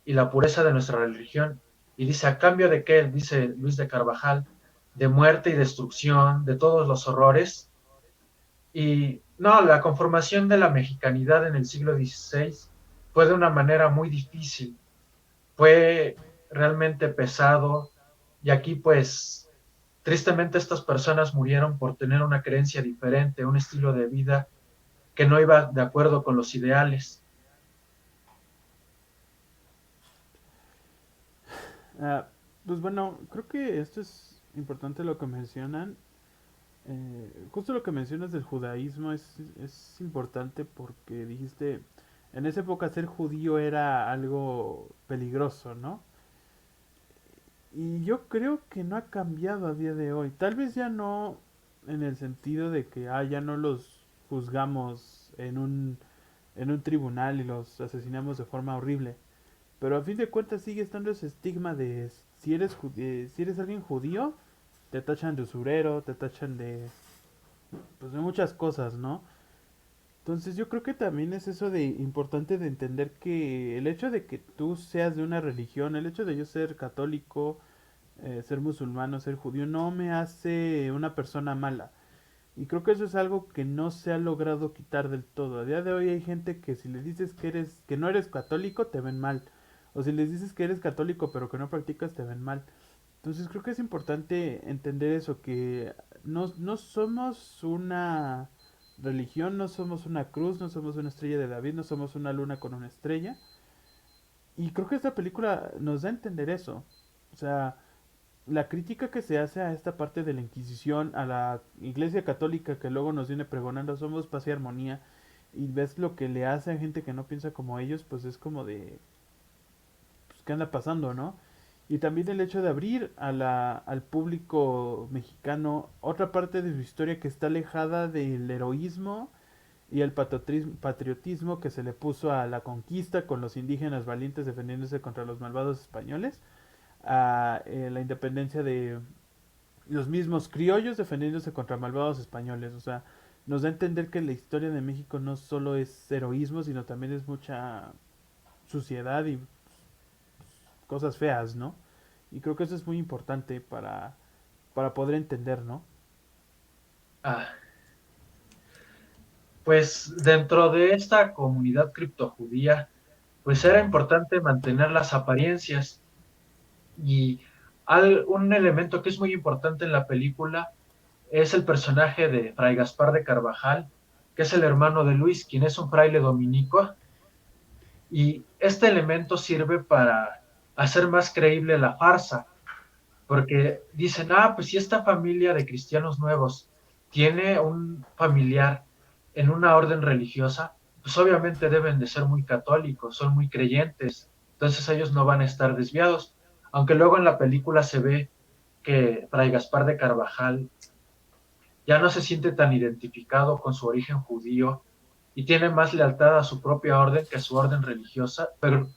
y la pureza de nuestra religión. Y dice, ¿a cambio de qué? Dice Luis de Carvajal, de muerte y destrucción, de todos los horrores. Y no, la conformación de la mexicanidad en el siglo XVI fue de una manera muy difícil, fue realmente pesado, y aquí pues tristemente estas personas murieron por tener una creencia diferente, un estilo de vida que no iba de acuerdo con los ideales. Ah, pues bueno, creo que esto es importante lo que mencionan. Justo lo que mencionas del judaísmo es importante porque dijiste, en esa época ser judío era algo peligroso, ¿no? Y yo creo que no ha cambiado a día de hoy. Tal vez ya no en el sentido de que ya no los juzgamos en un tribunal y los asesinamos de forma horrible. Pero a fin de cuentas sigue estando ese estigma de si eres alguien judío, te tachan de usurero, te tachan pues de muchas cosas, ¿no? Entonces yo creo que también es eso de importante de entender que el hecho de que tú seas de una religión, el hecho de yo ser católico, ser musulmano, ser judío, no me hace una persona mala. Y creo que eso es algo que no se ha logrado quitar del todo. A día de hoy hay gente que si les dices que no eres católico, te ven mal. O si les dices que eres católico pero que no practicas, te ven mal. Entonces creo que es importante entender eso, que no somos una religión, no somos una cruz, no somos una estrella de David, no somos una luna con una estrella. Y creo que esta película nos da a entender eso. O sea, la crítica que se hace a esta parte de la Inquisición, a la Iglesia Católica que luego nos viene pregonando somos paz y armonía, y ves lo que le hace a gente que no piensa como ellos, pues es como de, pues, ¿qué anda pasando, no? Y también el hecho de abrir al público mexicano otra parte de su historia que está alejada del heroísmo y el patriotismo que se le puso a la conquista con los indígenas valientes defendiéndose contra los malvados españoles, a la independencia de los mismos criollos defendiéndose contra malvados españoles. O sea, nos da a entender que la historia de México no solo es heroísmo, sino también es mucha suciedad y cosas feas, ¿no? Y creo que eso es muy importante para poder entender, ¿no? Ah, pues dentro de esta comunidad criptojudía, pues era importante mantener las apariencias y un elemento que es muy importante en la película es el personaje de Fray Gaspar de Carvajal, que es el hermano de Luis, quien es un fraile dominico, y este elemento sirve para hacer más creíble la farsa, porque dicen, pues si esta familia de cristianos nuevos tiene un familiar en una orden religiosa, pues obviamente deben de ser muy católicos, son muy creyentes, entonces ellos no van a estar desviados, aunque luego en la película se ve que Fray Gaspar de Carvajal ya no se siente tan identificado con su origen judío y tiene más lealtad a su propia orden que a su orden religiosa, pero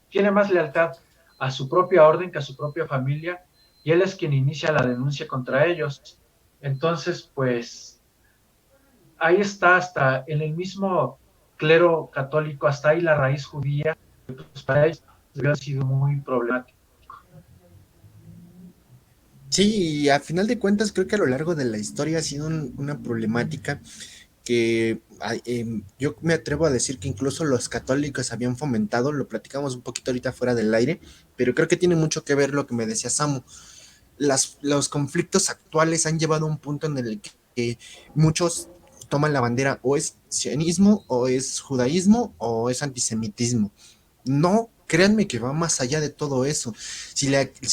tiene más lealtad a su propia orden que a su propia familia, y él es quien inicia la denuncia contra ellos. Entonces, pues, ahí está, hasta en el mismo clero católico, hasta ahí la raíz judía, pues para ellos ha sido muy problemático. Sí, y a final de cuentas creo que a lo largo de la historia ha sido una problemática que yo me atrevo a decir que incluso los católicos habían fomentado, lo platicamos un poquito ahorita fuera del aire, pero creo que tiene mucho que ver lo que me decía Samu. Los conflictos actuales han llevado a un punto en el que muchos toman la bandera o es sionismo o es judaísmo o es antisemitismo. No, créanme que va más allá de todo eso. Si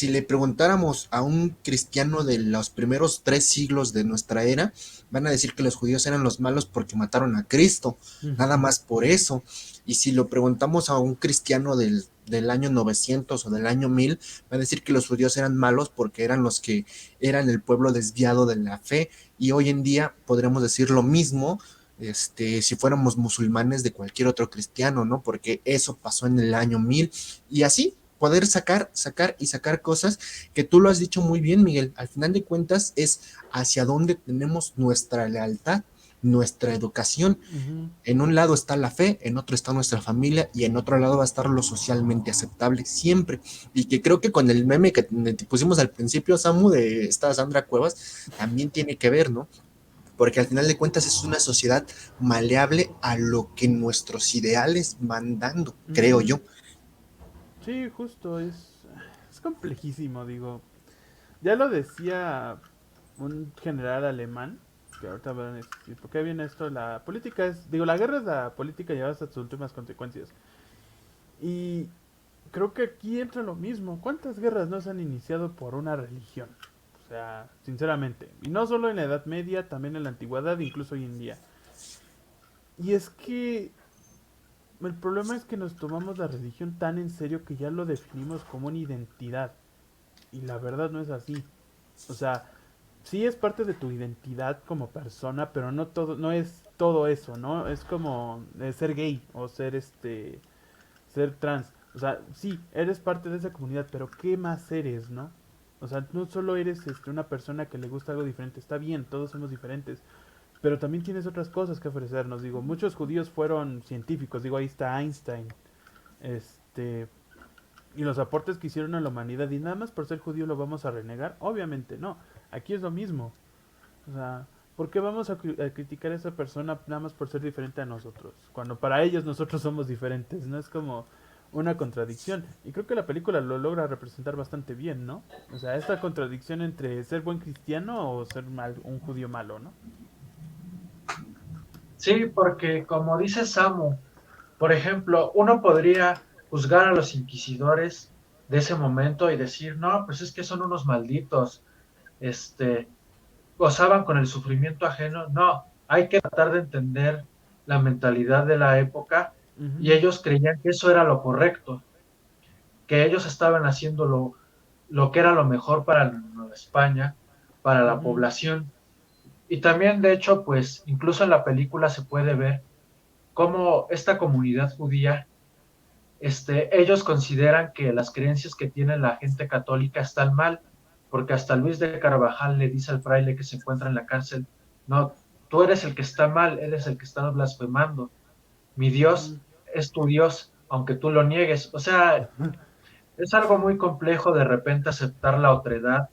le preguntáramos a un cristiano de los primeros 3 siglos de nuestra era, van a decir que los judíos eran los malos porque mataron a Cristo, nada Ujú. más por eso. Y si lo preguntamos a un cristiano del año 900 o del año 1000, va a decir que los judíos eran malos porque eran los que eran el pueblo desviado de la fe. Y hoy en día podremos decir lo mismo si fuéramos musulmanes de cualquier otro cristiano, ¿no? Porque eso pasó en el año 1000 y así poder sacar y sacar cosas que tú lo has dicho muy bien, Miguel. Al final de cuentas es hacia dónde tenemos nuestra lealtad, nuestra educación. Ujú. En un lado está la fe, en otro está nuestra familia y en otro lado va a estar lo socialmente aceptable, siempre. Y que creo que con el meme que te pusimos al principio, Samu, de esta Sandra Cuevas, también tiene que ver, ¿no? Porque al final de cuentas es una sociedad maleable a lo que nuestros ideales van dando, creo Ujú. yo. Sí, justo, es complejísimo, digo. Ya lo decía un general alemán, que ahorita van a decir, ¿por qué viene esto? La política es, digo, la guerra es la política llevada hasta sus últimas consecuencias. Y creo que aquí entra lo mismo. ¿Cuántas guerras no se han iniciado por una religión? O sea, sinceramente. Y no solo en la Edad Media, también en la Antigüedad, incluso hoy en día. Y es que el problema es que nos tomamos la religión tan en serio que ya lo definimos como una identidad. Y la verdad no es así. O sea, sí es parte de tu identidad como persona, pero no todo, no es todo eso, ¿no? Es como ser gay o ser trans. O sea, sí, eres parte de esa comunidad, pero ¿qué más eres, no? O sea, no solo eres una persona que le gusta algo diferente, está bien, todos somos diferentes, pero también tienes otras cosas que ofrecernos. Digo, muchos judíos fueron científicos, digo, ahí está Einstein, este, y los aportes que hicieron a la humanidad, y nada más por ser judío lo vamos a renegar, obviamente no, aquí es lo mismo. O sea, ¿por qué vamos a criticar a esa persona nada más por ser diferente a nosotros? Cuando para ellos nosotros somos diferentes, ¿no? Es como una contradicción. Y creo que la película lo logra representar bastante bien, ¿no? O sea, esta contradicción entre ser buen cristiano o ser un judío malo, ¿no? Sí, porque como dice Samu, por ejemplo, uno podría juzgar a los inquisidores de ese momento y decir, no, pues es que son unos malditos, este, gozaban con el sufrimiento ajeno. No, hay que tratar de entender la mentalidad de la época y Ujú, ellos creían que eso era lo correcto, que ellos estaban haciendo lo que era lo mejor para Nueva España, para la ujú, población. Y también, de hecho, pues incluso en la película se puede ver cómo esta comunidad judía, ellos consideran que las creencias que tiene la gente católica están mal, porque hasta Luis de Carvajal le dice al fraile que se encuentra en la cárcel, no, tú eres el que está mal, eres el que está blasfemando, mi ujú. Dios es tu Dios, aunque tú lo niegues. O sea, es algo muy complejo de repente aceptar la otredad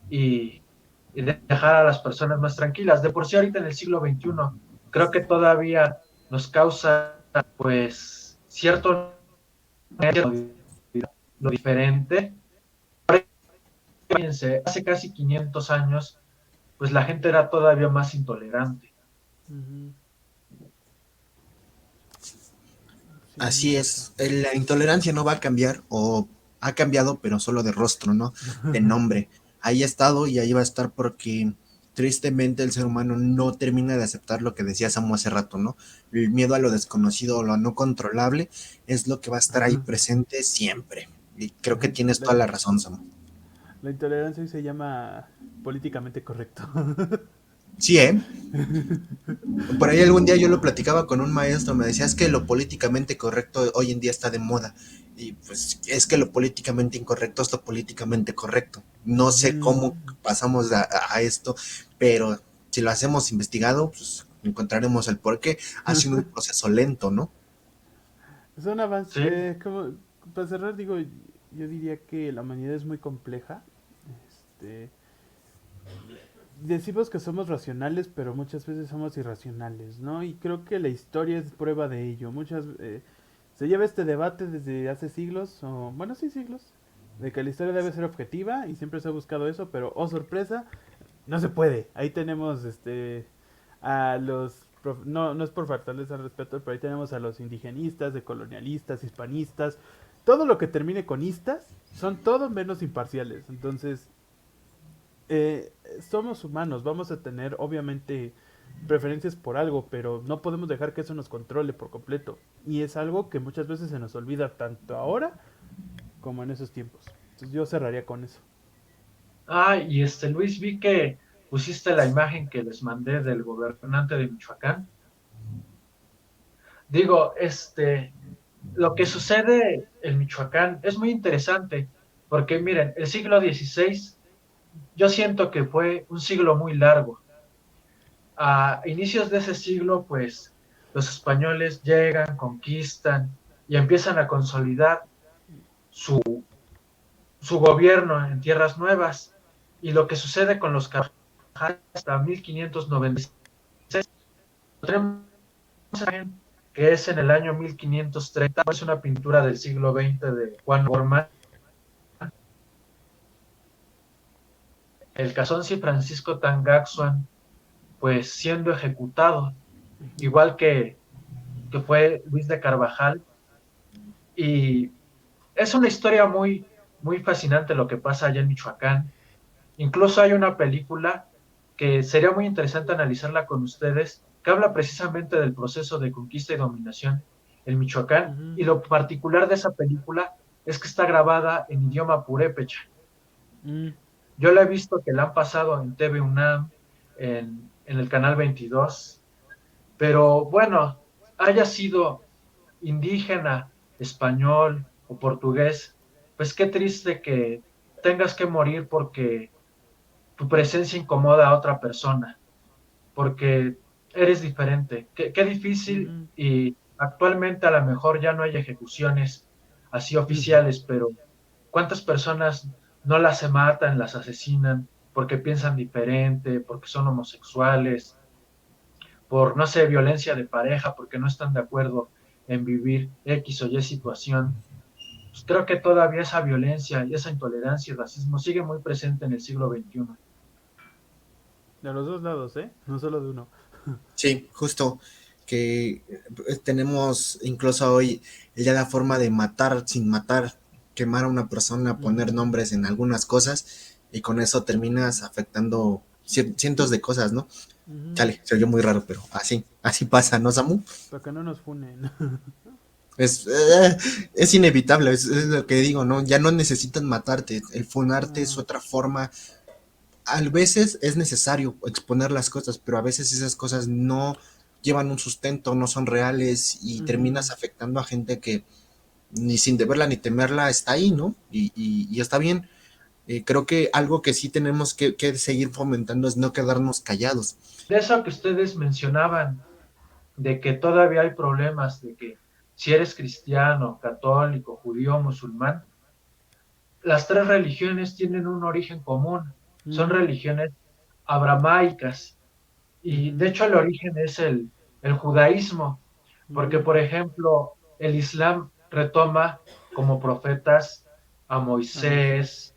y, y dejar a las personas más tranquilas. De por sí ahorita en el siglo XXI creo que todavía nos causa pues cierto lo diferente. Fíjense, hace casi 500 años pues la gente era todavía más intolerante. Ujú. Sí, Así mucho. es, la intolerancia no va a cambiar o ha cambiado, pero solo de rostro, ¿no? De nombre. Ahí ha estado y ahí va a estar porque tristemente el ser humano no termina de aceptar lo que decía Samu hace rato, ¿no? El miedo a lo desconocido o lo no controlable es lo que va a estar ahí presente siempre. Y creo que tienes La, toda la razón, Samu. la intolerancia hoy se llama políticamente correcto. Sí, ¿eh? Por ahí algún día yo lo platicaba con un maestro, me decía, es que lo políticamente correcto hoy en día está de moda. Y pues es que lo políticamente incorrecto es lo políticamente correcto. No sé Ujú. cómo pasamos a esto, pero si lo hacemos investigado, pues encontraremos el porqué. Ha sido un proceso lento, ¿no? Es un avance, Sí, como, para cerrar, digo, yo diría que la humanidad es muy compleja. Este, decimos que somos racionales, pero muchas veces somos irracionales, ¿no? Y creo que la historia es prueba de ello. Se lleva este debate desde hace siglos, o bueno, sí, siglos, de que la historia debe ser objetiva y siempre se ha buscado eso, pero oh sorpresa, no se puede. Ahí tenemos a los no, no es por faltarles al respeto, pero ahí tenemos a los indigenistas, decolonialistas, hispanistas, todo lo que termine con istas son todo menos imparciales. Entonces, somos humanos, vamos a tener obviamente preferencias por algo, pero no podemos dejar que eso nos controle por completo. Y es algo que muchas veces se nos olvida tanto ahora como en esos tiempos. Entonces yo cerraría con eso. y Luis, vi que pusiste la imagen que les mandé del gobernante de Michoacán. Digo, lo que sucede en Michoacán es muy interesante, porque miren, el siglo XVI, yo siento que fue un siglo muy largo. A inicios de ese siglo, pues, los españoles llegan, conquistan y empiezan a consolidar su, su gobierno en tierras nuevas. Y lo que sucede con los Carvajal hasta 1596, tenemos que es en el año 1530, es una pintura del siglo XX de Juan Bormann, el Casonci Francisco Tangaxuan, pues siendo ejecutado, Ujú, igual que fue Luis de Carvajal, y es una historia muy, muy fascinante lo que pasa allá en Michoacán. Incluso hay una película que sería muy interesante analizarla con ustedes, que habla precisamente del proceso de conquista y dominación en Michoacán, ujú, y lo particular de esa película es que está grabada en idioma purépecha. mm, Yo la he visto que la han pasado en TV UNAM, en el canal 22, pero bueno, haya sido indígena, español o portugués, pues qué triste que tengas que morir porque tu presencia incomoda a otra persona, porque eres diferente. Qué difícil, ujú, y actualmente a lo mejor ya no hay ejecuciones así ujú. oficiales, pero ¿cuántas personas no las se matan, las asesinan porque piensan diferente, porque son homosexuales, por, no sé, violencia de pareja, porque no están de acuerdo en vivir X o Y situación? Pues creo que todavía esa violencia y esa intolerancia y racismo sigue muy presente en el siglo XXI. De los dos lados, ¿eh? No solo de uno. Sí, justo que tenemos incluso hoy ya la forma de matar sin matar, quemar a una persona, Ujú, poner nombres en algunas cosas y con eso terminas afectando cientos de cosas, ¿no? ujú. Chale, se oyó muy raro, pero así pasa, ¿no, Samu? Para que no nos funen. Es, eh, es inevitable, es lo que digo, ¿no? Ya no necesitan matarte, el funarte es No. otra forma. A veces es necesario exponer las cosas, pero a veces esas cosas no llevan un sustento, no son reales y terminas Ujú. afectando a gente que ni sin deberla ni temerla está ahí, ¿no? Y está bien. Creo que algo que sí tenemos que seguir fomentando es no quedarnos callados. De eso que ustedes mencionaban, de que todavía hay problemas, de que si eres cristiano, católico, judío, musulmán, las tres religiones tienen un origen común, son Ujú, religiones abramaicas, y de ujú, hecho el origen es el judaísmo, porque ujú. por ejemplo el Islam retoma como profetas a A Moisés. Moisés,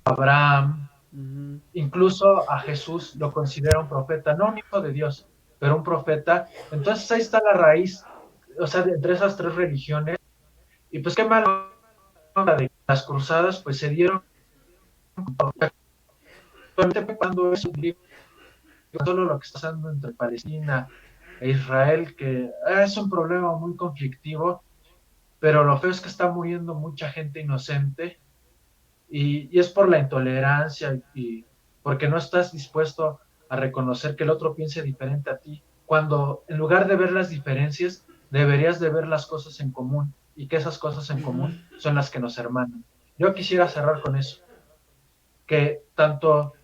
a Abraham, Ujú, incluso a Jesús lo considera un profeta, no un hijo de Dios, pero un profeta. Entonces ahí está la raíz, o sea, entre esas tres religiones. Y pues qué mala onda de las cruzadas, pues se dieron cuando es solo lo que está pasando entre Palestina e Israel, que es un problema muy conflictivo, pero lo feo es que está muriendo mucha gente inocente, y es por la intolerancia y porque no estás dispuesto a reconocer que el otro piense diferente a ti, cuando en lugar de ver las diferencias, deberías de ver las cosas en común, y que esas cosas en ujú, común son las que nos hermanan. Yo quisiera cerrar con eso, que tanto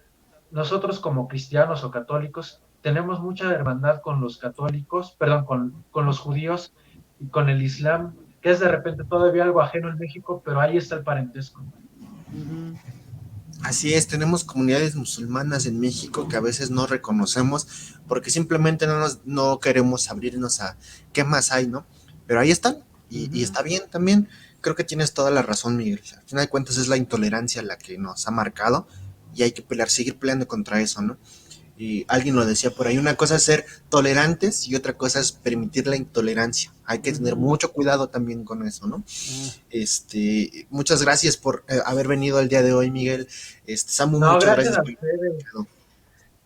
nosotros como cristianos o católicos tenemos mucha hermandad con los católicos, perdón, con los judíos y con el Islam, que es de repente todavía algo ajeno en México, pero ahí está el parentesco. Ujú. Así es, tenemos comunidades musulmanas en México que a veces no reconocemos porque simplemente no queremos abrirnos a qué más hay, ¿no? Pero ahí están y está bien también. Creo que tienes toda la razón, Miguel. Al final de cuentas es la intolerancia la que nos ha marcado y hay que pelear, seguir peleando contra eso, ¿no? Y alguien lo decía por ahí, una cosa es ser tolerantes y otra cosa es permitir la intolerancia. Hay que tener mucho cuidado también con eso, ¿no? Muchas gracias por haber venido el día de hoy, Miguel. Samu, No, muchas gracias gracias a por...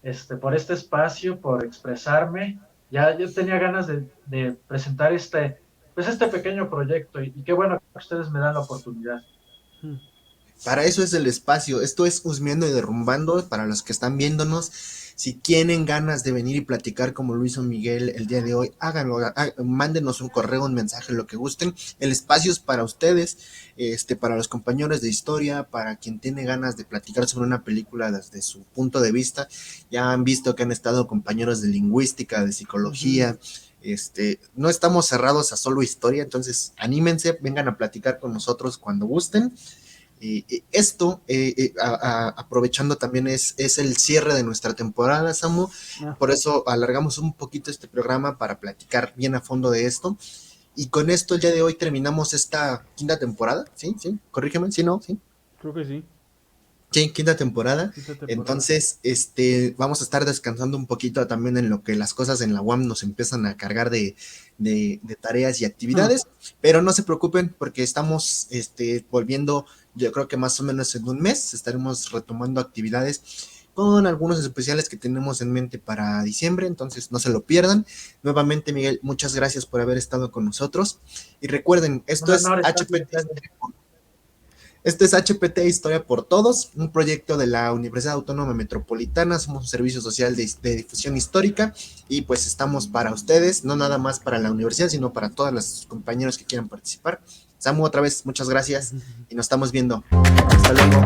ustedes por este espacio, por expresarme. Ya yo tenía ganas de presentar pues este pequeño proyecto y qué bueno que ustedes me dan la oportunidad. Para eso es el espacio. Esto es Husmeando y Derrumbando. Para los que están viéndonos, si tienen ganas de venir y platicar como lo hizo Miguel el día de hoy, háganlo, mándenos un correo, un mensaje, lo que gusten. El espacio es para ustedes, para los compañeros de historia, para quien tiene ganas de platicar sobre una película desde su punto de vista. Ya han visto que han estado compañeros de lingüística, de psicología. No estamos cerrados a solo historia, entonces anímense, vengan a platicar con nosotros cuando gusten. Esto, aprovechando también, es el cierre de nuestra temporada, Samu. Por eso alargamos un poquito este programa para platicar bien a fondo de esto. Y con esto, el día de hoy, terminamos esta quinta temporada. ¿Sí? ¿Sí? Corrígeme, ¿sí? ¿No? ¿Sí? Creo que sí. Sí, quinta temporada. Entonces, Vamos a estar descansando un poquito también en lo que las cosas en la UAM nos empiezan a cargar de tareas y actividades, pero no se preocupen porque estamos volviendo, yo creo que más o menos en un mes estaremos retomando actividades con algunos especiales que tenemos en mente para diciembre, entonces no se lo pierdan. Nuevamente, Miguel, muchas gracias por haber estado con nosotros. Y recuerden, esto es HPT. Este es HPT Historia por Todos, un proyecto de la Universidad Autónoma Metropolitana. Somos un servicio social de difusión histórica y pues estamos para ustedes, no nada más para la universidad, sino para todos los compañeros que quieran participar. Samu, otra vez, muchas gracias y nos estamos viendo. Hasta luego.